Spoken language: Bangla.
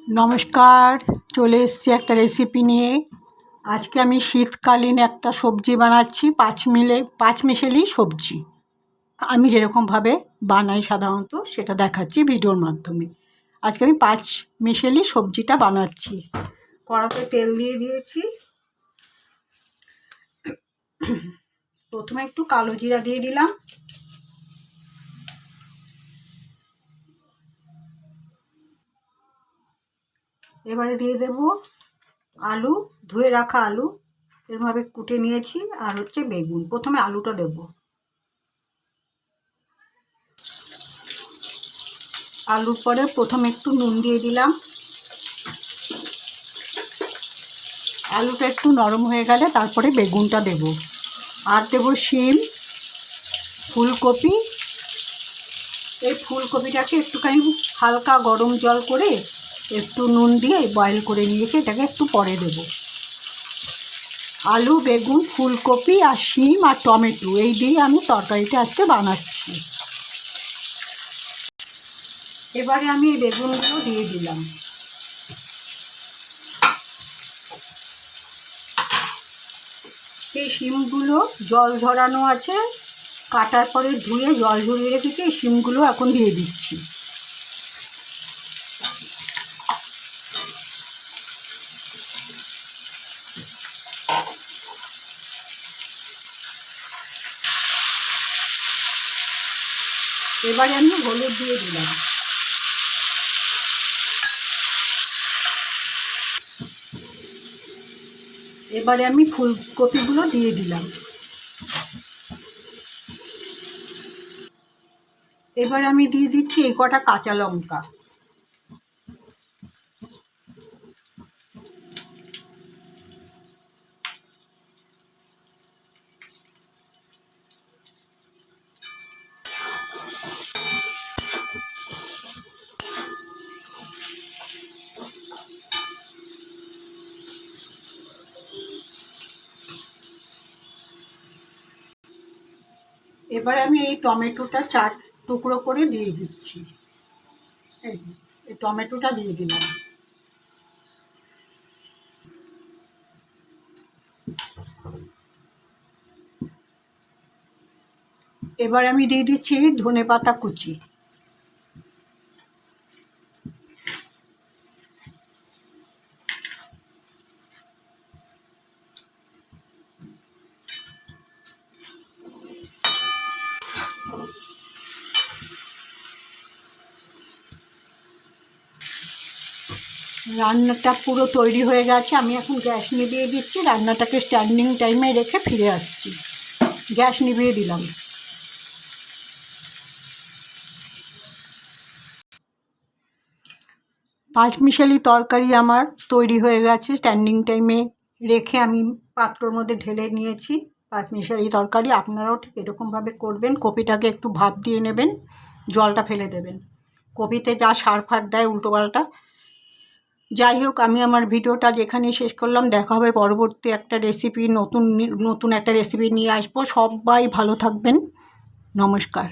নমস্কার, চলে এসেছি একটা রেসিপি নিয়ে। আজকে আমি শীতকালীন একটা সবজি বানাচ্ছি, পাঁচমিশালি সবজি। আমি যেরকমভাবে বানাই সাধারণত সেটা দেখাচ্ছি ভিডিওর মাধ্যমে। আজকে আমি পাঁচমিশালি সবজিটা বানাচ্ছি। কড়াতে তেল দিয়ে দিয়েছি। প্রথমে একটু কালো জিরা দিয়ে দিলাম। এবারে দিয়ে দেব আলু, ধুয়ে রাখা আলু এরভাবে কুটে নিয়েছি, আর হচ্ছে বেগুন। প্রথমে আলুটা দেব। আলুর পরে প্রথমে একটু নুন দিয়ে দিলাম। আলুটা একটু নরম হয়ে গেলে তারপরে বেগুনটা দেব, আর দেব শিম, ফুলকপি। এই ফুলকপিটাকে একটুখানি হালকা গরম জল করে একটু নুন দিয়ে বয়েল করে নিয়েছি, এটাকে একটু পরে দেব। আলু, বেগুন, ফুলকপি আর শিম আর টমেটো এই দিয়ে আমি তরকারিটা আজকে বানাচ্ছি। এবারে আমি এই বেগুনগুলো দিয়ে দিলাম। এই শিমগুলো জল ঝরানো আছে, কাটার পরে ধুয়ে জল ঝরিয়ে রেখেছি। এই শিমগুলো এখন দিয়ে দিচ্ছি। এবারে আমি হলুদ দিয়ে দিলাম। এবারে আমি ফুলকপিগুলো দিয়ে দিলাম। এবার আমি দিয়ে দিচ্ছি এই কটা কাঁচা লঙ্কা। এবার আমি এই টমেটোটা 4 টুকরো করে দিয়ে দিচ্ছি। এই টমেটোটা দিয়ে দিলাম। এবার আমি দিয়ে দিচ্ছি ধনেপাতা কুচি। রান্নাটা পুরো তৈরি হয়ে গেছে। আমি এখন গ্যাস নিভিয়ে দিচ্ছি। রান্নাটাকে স্ট্যান্ডিং টাইমে রেখে ফিরে আসছি। গ্যাস নিভিয়ে দিলাম। পাঁচমিশালি তরকারি আমার তৈরি হয়ে গেছে। স্ট্যান্ডিং টাইমে রেখে আমি পাত্রর মধ্যে ঢেলে নিয়েছি পাঁচমিশালি তরকারি। আপনারাও ঠিক এরকমভাবে করবেন। কপিটাকে একটু ভাপ দিয়ে নেবেন, জলটা ফেলে দেবেন। কপিতে যা সার ফার দেয় উল্টোপাল্টা। যাই হোক, আমি আমার ভিডিওটা যেখানেই শেষ করলাম। দেখা হবে পরবর্তী একটা রেসিপি, নতুন একটা রেসিপি নিয়ে আসবো। সবাই ভালো থাকবেন। নমস্কার।